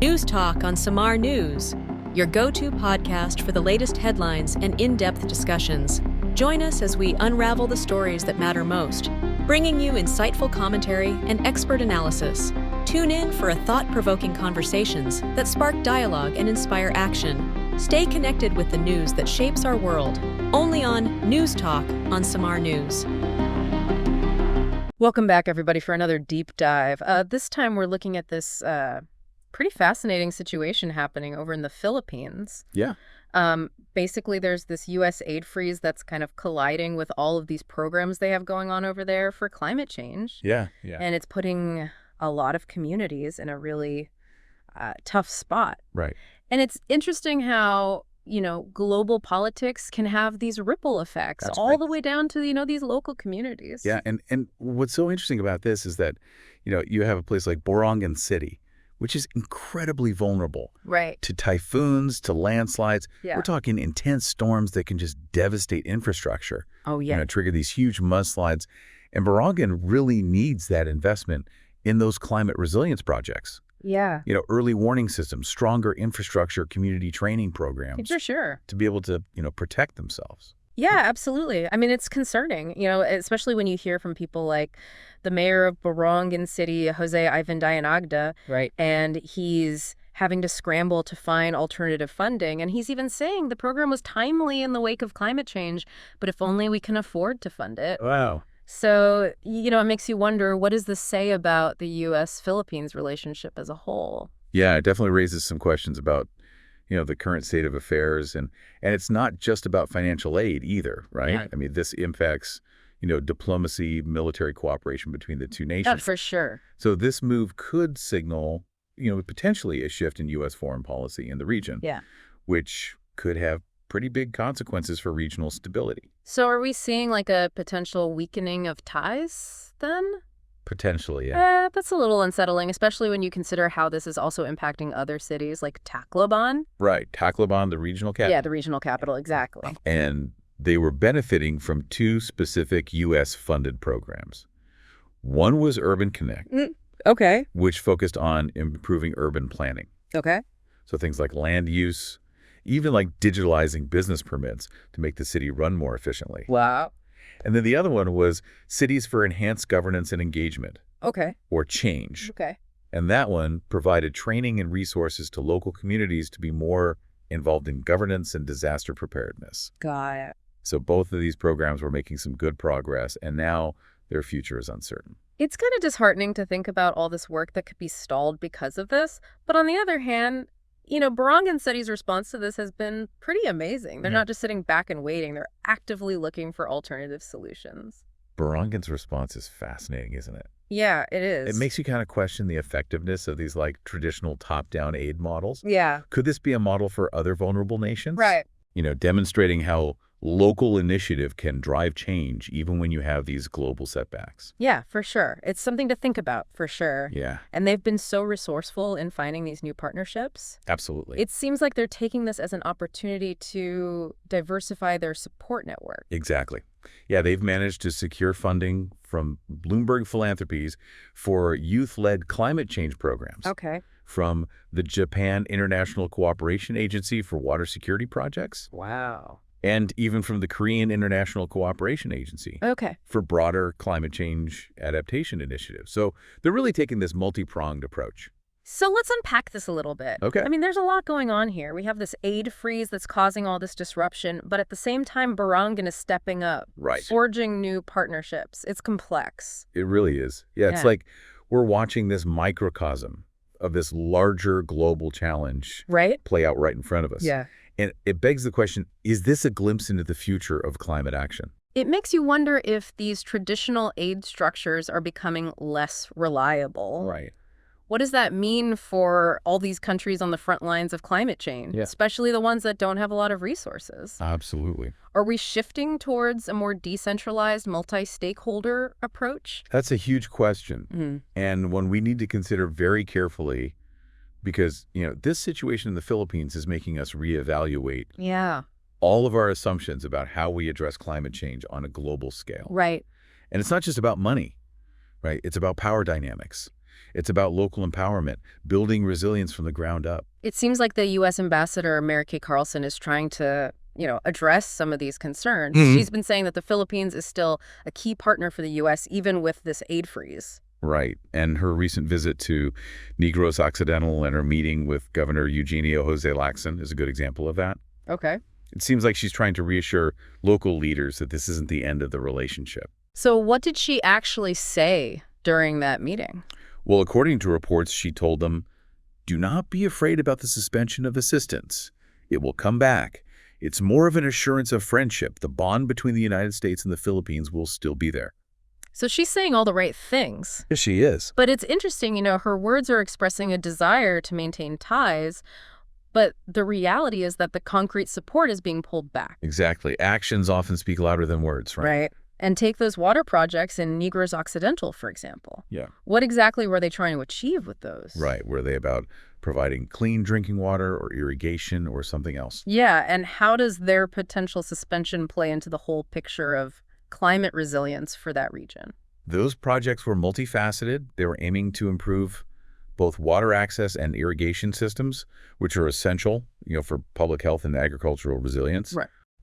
News Talk on Samar News, your go-to podcast for the latest headlines and in-depth discussions. Join us as we unravel the stories that matter most, bringing you insightful commentary and expert analysis. Tune in for thought-provoking conversations that spark dialogue and inspire action. Stay connected with the news that shapes our world, only on News Talk on Samar News. Welcome back, everybody, for another deep dive. This time we're looking at this pretty fascinating situation happening over in the Philippines. Yeah. Basically, there's this U.S. aid freeze that's kind of colliding with all of these programs they have going on over there for climate change. Yeah. And it's putting a lot of communities in a really tough spot. Right. And it's interesting how, global politics can have these ripple effects the way down to, these local communities. Yeah. And what's so interesting about this is that, you have a place like Borongan City, which is incredibly vulnerable to typhoons, to landslides. Yeah. We're talking intense storms that can just devastate infrastructure. Oh, yeah. Trigger these huge mudslides. And Borongan really needs that investment in those climate resilience projects. Yeah. Early warning systems, stronger infrastructure, community training programs. For sure. To be able to, protect themselves. Yeah, absolutely. I mean, it's concerning, especially when you hear from people like the mayor of Borongan City, Jose Ivan Dianagda. Right. And he's having to scramble to find alternative funding. And he's even saying the program was timely in the wake of climate change, but if only we can afford to fund it. Wow. So, it makes you wonder, what does this say about the U.S.-Philippines relationship as a whole? Yeah, it definitely raises some questions about the current state of affairs. And it's not just about financial aid either, right? Yeah. I mean, this impacts, diplomacy, military cooperation between the two nations. Yeah, for sure. So this move could signal, potentially a shift in U.S. foreign policy in the region. Yeah. Which could have pretty big consequences for regional stability. So are we seeing like a potential weakening of ties then? Potentially, yeah. That's a little unsettling, especially when you consider how this is also impacting other cities like Tacloban. Right. Tacloban, the regional capital. Yeah, the regional capital, exactly. And they were benefiting from two specific U.S.-funded programs. One was Urban Connect, Okay. which focused on improving urban planning. Okay. So things like land use, even like digitalizing business permits to make the city run more efficiently. Wow. And then the other one was Cities for Enhanced Governance and Engagement, Okay. or CHANGE. Okay. And that one provided training and resources to local communities to be more involved in governance and disaster preparedness. Got it. So both of these programs were making some good progress, and now their future is uncertain. It's kind of disheartening to think about all this work that could be stalled because of this. But on the other hand, Borongan City's response to this has been pretty amazing. They're not just sitting back and waiting. They're actively looking for alternative solutions. Borongan's response is fascinating, isn't it? Yeah, it is. It makes you kind of question the effectiveness of these traditional top-down aid models. Yeah. Could this be a model for other vulnerable nations? Right. Demonstrating how local initiative can drive change even when you have these global setbacks. Yeah, for sure. It's something to think about, for sure. Yeah. And they've been so resourceful in finding these new partnerships. Absolutely. It seems like they're taking this as an opportunity to diversify their support network. Exactly. Yeah, they've managed to secure funding from Bloomberg Philanthropies for youth-led climate change programs. Okay. From the Japan International Cooperation Agency for Water Security Projects. Wow. And even from the Korean International Cooperation Agency. Okay. For broader climate change adaptation initiatives. So they're really taking this multi-pronged approach. So let's unpack this a little bit. Okay. I mean, there's a lot going on here. We have this aid freeze that's causing all this disruption, but at the same time, Borongan is stepping up. Right. Forging new partnerships. It's complex. It really is. Yeah, it's like we're watching this microcosm of this larger global challenge play out right in front of us. Yeah. And it begs the question, is this a glimpse into the future of climate action? It makes you wonder if these traditional aid structures are becoming less reliable. Right. What does that mean for all these countries on the front lines of climate change, especially the ones that don't have a lot of resources? Absolutely. Are we shifting towards a more decentralized, multi-stakeholder approach? That's a huge question, and one we need to consider very carefully because, this situation in the Philippines is making us reevaluate all of our assumptions about how we address climate change on a global scale. Right. And it's not just about money, right? It's about power dynamics. It's about local empowerment, building resilience from the ground up. It seems like the U.S. Ambassador, Mary Kay Carlson, is trying to, address some of these concerns. She's been saying that the Philippines is still a key partner for the U.S., even with this aid freeze. Right. And her recent visit to Negros Occidental and her meeting with Governor Eugenio Jose Lacson is a good example of that. Okay. It seems like she's trying to reassure local leaders that this isn't the end of the relationship. So what did she actually say during that meeting? Well, according to reports, she told them, "Do not be afraid about the suspension of assistance. It will come back. It's more of an assurance of friendship. The bond between the United States and the Philippines will still be there." So she's saying all the right things. Yes, she is. But it's interesting, her words are expressing a desire to maintain ties, but the reality is that the concrete support is being pulled back. Exactly. Actions often speak louder than words, right? Right. And take those water projects in Negros Occidental, for example. Yeah. What exactly were they trying to achieve with those? Right. Were they about providing clean drinking water or irrigation or something else? Yeah, and how does their potential suspension play into the whole picture of climate resilience for that region? Those projects were multifaceted. They were aiming to improve both water access and irrigation systems, which are essential, for public health and agricultural resilience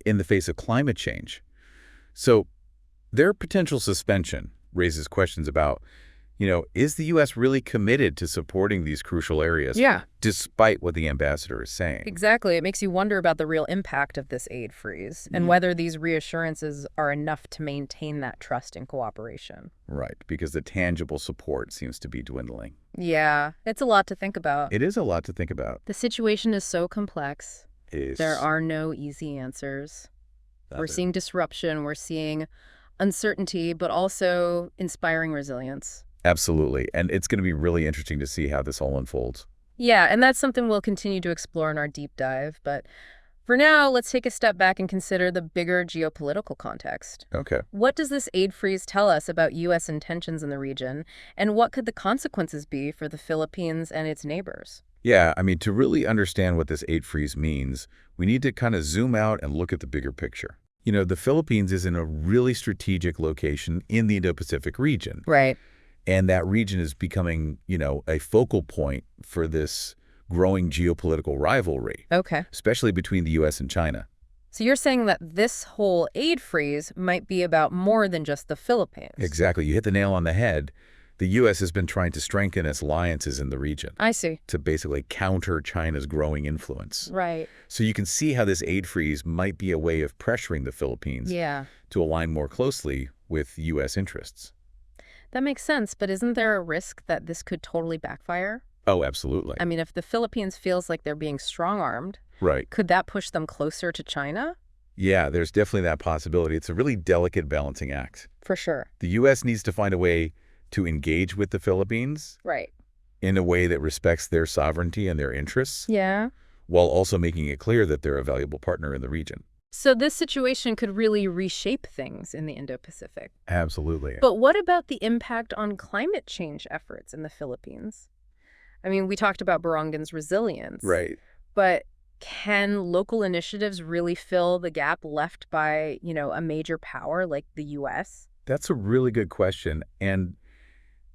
in the face of climate change. So their potential suspension raises questions about, is the U.S. really committed to supporting these crucial areas? Yeah. Despite what the ambassador is saying. Exactly. It makes you wonder about the real impact of this aid freeze and whether these reassurances are enough to maintain that trust and cooperation. Right, because the tangible support seems to be dwindling. Yeah, it's a lot to think about. It is a lot to think about. The situation is so complex. It There is. are no easy answers. We're Nothing. seeing disruption. We're seeing uncertainty, but also inspiring resilience. Absolutely. And it's going to be really interesting to see how this all unfolds. Yeah, and that's something we'll continue to explore in our deep dive. But for now, let's take a step back and consider the bigger geopolitical context. Okay. What does this aid freeze tell us about U.S. intentions in the region, and what could the consequences be for the Philippines and its neighbors? Yeah, to really understand what this aid freeze means, we need to kind of zoom out and look at the bigger picture. The Philippines is in a really strategic location in the Indo-Pacific region. Right. And that region is becoming, a focal point for this growing geopolitical rivalry, Okay. especially between the U.S. and China. So you're saying that this whole aid freeze might be about more than just the Philippines. Exactly. You hit the nail on the head. The U.S. has been trying to strengthen its alliances in the region I see. to basically counter China's growing influence. Right. So you can see how this aid freeze might be a way of pressuring the Philippines Yeah. to align more closely with U.S. interests. That makes sense, but isn't there a risk that this could totally backfire? Oh, absolutely. If the Philippines feels like they're being strong-armed, Right. could that push them closer to China? Yeah, there's definitely that possibility. It's a really delicate balancing act. For sure. The U.S. needs to find a way to engage with the Philippines Right. in a way that respects their sovereignty and their interests, Yeah. while also making it clear that they're a valuable partner in the region. So this situation could really reshape things in the Indo-Pacific. Absolutely. But what about the impact on climate change efforts in the Philippines? We talked about Burongan's resilience. Right. But can local initiatives really fill the gap left by, a major power like the U.S.? That's a really good question. And,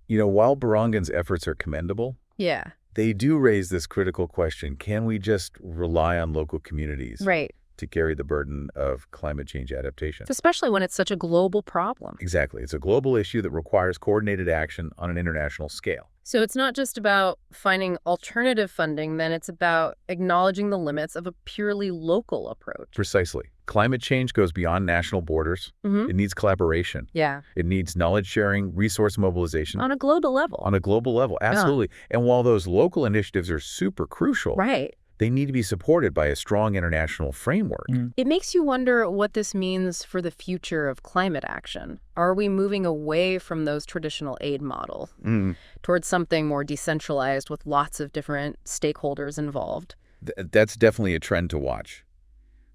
while Burongan's efforts are commendable, Yeah. they do raise this critical question: can we just rely on local communities Right. to carry the burden of climate change adaptation? Especially when it's such a global problem. Exactly. It's a global issue that requires coordinated action on an international scale. So it's not just about finding alternative funding, then it's about acknowledging the limits of a purely local approach. Precisely. Climate change goes beyond national borders. Mm-hmm. It needs collaboration. Yeah. It needs knowledge sharing, resource mobilization On a global level. on a global level. Absolutely. And while those local initiatives are super crucial, Right. they need to be supported by a strong international framework. It makes you wonder what this means for the future of climate action. Are we moving away from those traditional aid models towards something more decentralized with lots of different stakeholders involved? That's definitely a trend to watch.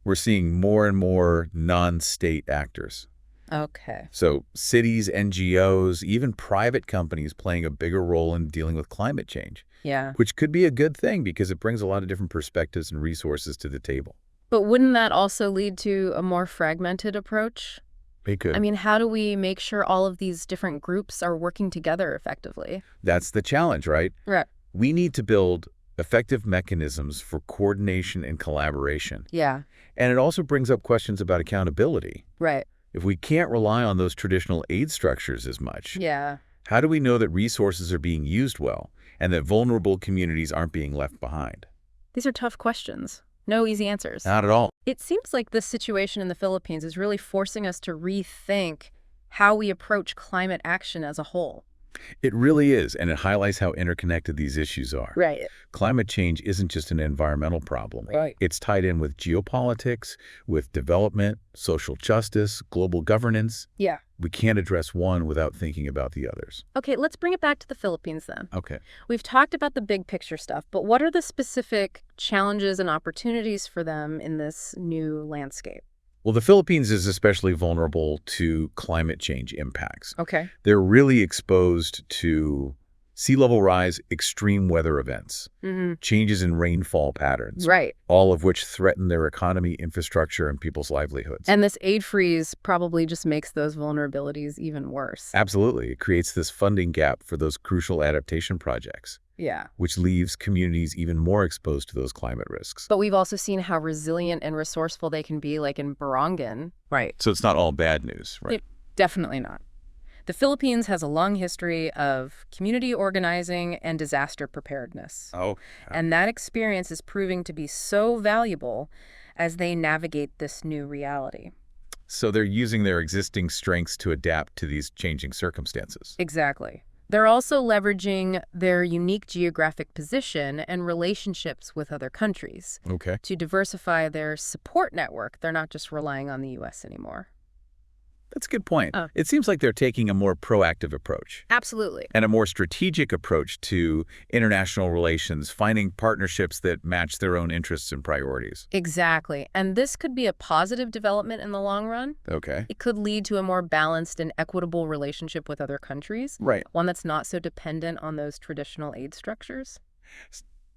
We're seeing more and more non-state actors. Okay. So cities, NGOs, even private companies playing a bigger role in dealing with climate change, Yeah. which could be a good thing because it brings a lot of different perspectives and resources to the table. But wouldn't that also lead to a more fragmented approach? It could. I mean, how do we make sure all of these different groups are working together effectively? That's the challenge, right? Right. We need to build effective mechanisms for coordination and collaboration. Yeah. And it also brings up questions about accountability. Right. If we can't rely on those traditional aid structures as much, Yeah. how do we know that resources are being used well and that vulnerable communities aren't being left behind? These are tough questions. No easy answers. Not at all. It seems like this situation in the Philippines is really forcing us to rethink how we approach climate action as a whole. It really is, and it highlights how interconnected these issues are. Right. Climate change isn't just an environmental problem. Right. It's tied in with geopolitics, with development, social justice, global governance. Yeah. We can't address one without thinking about the others. Okay, let's bring it back to the Philippines then. Okay. We've talked about the big picture stuff, but what are the specific challenges and opportunities for them in this new landscape? Well, the Philippines is especially vulnerable to climate change impacts. Okay. They're really exposed to sea level rise, extreme weather events, changes in rainfall patterns, Right. all of which threaten their economy, infrastructure, and people's livelihoods. And this aid freeze probably just makes those vulnerabilities even worse. Absolutely. It creates this funding gap for those crucial adaptation projects, Yeah. which leaves communities even more exposed to those climate risks. But we've also seen how resilient and resourceful they can be, like in Borongan. Right. So it's not all bad news, right? Definitely not. The Philippines has a long history of community organizing and disaster preparedness. Oh. And that experience is proving to be so valuable as they navigate this new reality. So they're using their existing strengths to adapt to these changing circumstances. Exactly. They're also leveraging their unique geographic position and relationships with other countries Okay. to diversify their support network. They're not just relying on the U.S. anymore. That's a good point. It seems like they're taking a more proactive approach Absolutely. and a more strategic approach to international relations, finding partnerships that match their own interests and priorities. Exactly. And this could be a positive development in the long run. Okay. It could lead to a more balanced and equitable relationship with other countries, Right. one that's not so dependent on those traditional aid structures.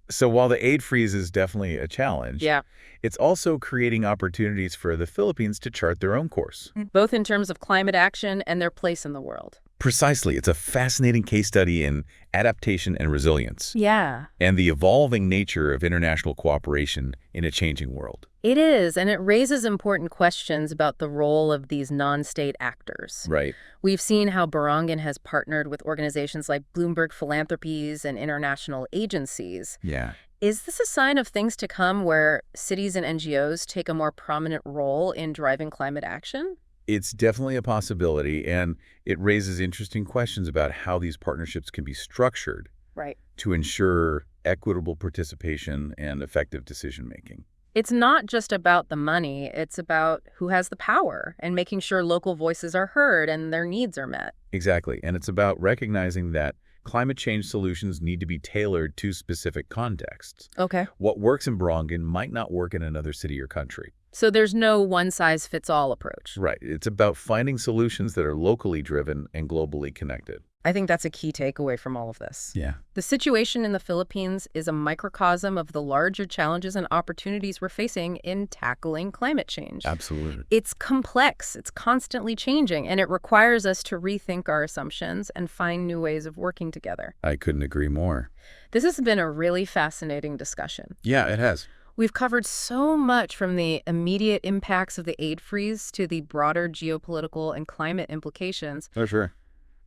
So while the aid freeze is definitely a challenge, Yeah. it's also creating opportunities for the Philippines to chart their own course. Both in terms of climate action and their place in the world. Precisely. It's a fascinating case study in adaptation and resilience Yeah. and the evolving nature of international cooperation in a changing world. It is, and it raises important questions about the role of these non-state actors. Right. We've seen how Borongan has partnered with organizations like Bloomberg Philanthropies and international agencies. Yeah. Is this a sign of things to come where cities and NGOs take a more prominent role in driving climate action? It's definitely a possibility, and it raises interesting questions about how these partnerships can be structured Right. to ensure equitable participation and effective decision-making. It's not just about the money, it's about who has the power and making sure local voices are heard and their needs are met. Exactly, and it's about recognizing that climate change solutions need to be tailored to specific contexts. Okay. What works in Borongan might not work in another city or country. So there's no one-size-fits-all approach. Right. It's about finding solutions that are locally driven and globally connected. I think that's a key takeaway from all of this. Yeah. The situation in the Philippines is a microcosm of the larger challenges and opportunities we're facing in tackling climate change. Absolutely. It's complex, it's constantly changing, and it requires us to rethink our assumptions and find new ways of working together. I couldn't agree more. This has been a really fascinating discussion. Yeah, it has. We've covered so much from the immediate impacts of the aid freeze to the broader geopolitical and climate implications. Oh, sure.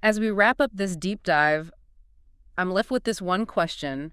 As we wrap up this deep dive, I'm left with this one question.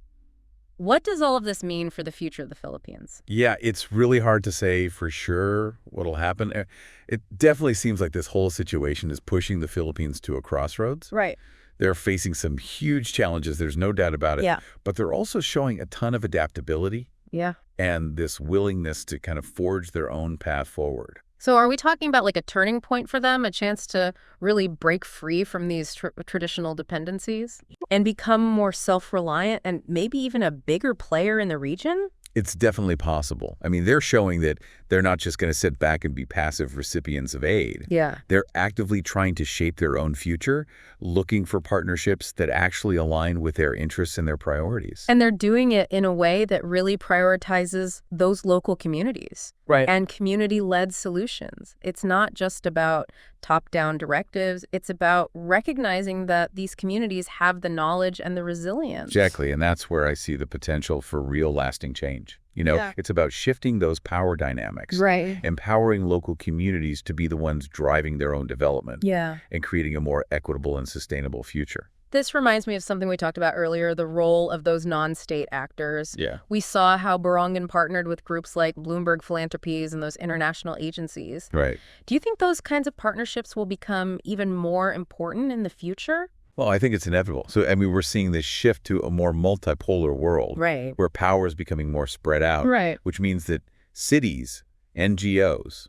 What does all of this mean for the future of the Philippines? Yeah, it's really hard to say for sure what'll happen. It definitely seems like this whole situation is pushing the Philippines to a crossroads. Right. They're facing some huge challenges, there's no doubt about it. Yeah. But they're also showing a ton of adaptability Yeah. and this willingness to kind of forge their own path forward. So are we talking about like a turning point for them, a chance to really break free from these traditional dependencies and become more self-reliant and maybe even a bigger player in the region? It's definitely possible. I mean, they're showing that they're not just going to sit back and be passive recipients of aid. Yeah. They're actively trying to shape their own future, looking for partnerships that actually align with their interests and their priorities. And they're doing it in a way that really prioritizes those local communities. Right. and community-led solutions. It's not just about top-down directives. It's about recognizing that these communities have the knowledge and the resilience. Exactly, and that's where I see the potential for real lasting change. It's about shifting those power dynamics, Right. empowering local communities to be the ones driving their own development, Yeah. and creating a more equitable and sustainable future. This reminds me of something we talked about earlier, the role of those non-state actors. Yeah. We saw how Borongan partnered with groups like Bloomberg Philanthropies and those international agencies. Right. Do you think those kinds of partnerships will become even more important in the future? Well, I think it's inevitable. So, we're seeing this shift to a more multipolar world, Right. where power is becoming more spread out, Right. which means that cities, NGOs,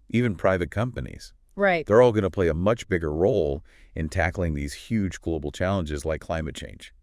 even private companies, Right. they're all going to play a much bigger role in tackling these huge global challenges like climate change.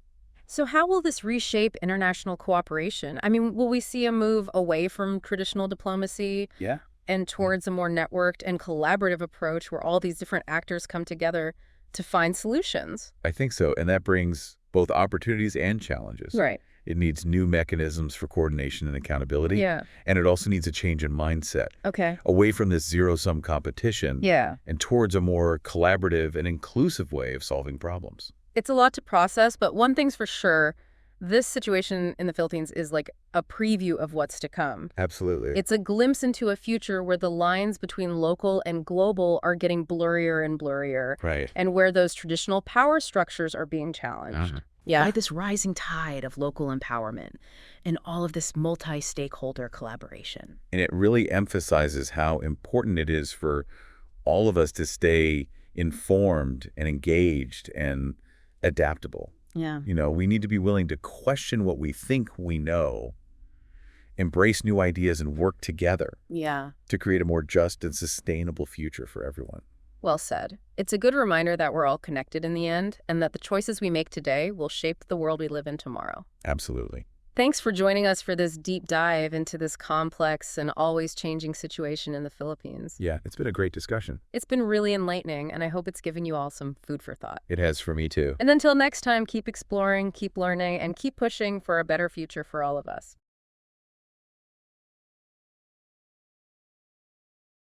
So how will this reshape international cooperation? I mean, will we see a move away from traditional diplomacy Yeah. and towards a more networked and collaborative approach where all these different actors come together to find solutions? I think so, and that brings both opportunities and challenges. Right. It needs new mechanisms for coordination and accountability. Yeah. And it also needs a change in mindset, Okay. away from this zero-sum competition Yeah. and towards a more collaborative and inclusive way of solving problems. It's a lot to process, but one thing's for sure, this situation in the Philippines is like a preview of what's to come. Absolutely. It's a glimpse into a future where the lines between local and global are getting blurrier and blurrier, Right. and where those traditional power structures are being challenged. Yeah. By this rising tide of local empowerment and all of this multi-stakeholder collaboration. And it really emphasizes how important it is for all of us to stay informed and engaged and adaptable. Yeah. We need to be willing to question what we think we know, embrace new ideas, and work together Yeah. to create a more just and sustainable future for everyone. Well said. It's a good reminder that we're all connected in the end, and that the choices we make today will shape the world we live in tomorrow. Absolutely. Thanks for joining us for this deep dive into this complex and always changing situation in the Philippines. Yeah, it's been a great discussion. It's been really enlightening, and I hope it's given you all some food for thought. It has for me too. And until next time, keep exploring, keep learning, and keep pushing for a better future for all of us.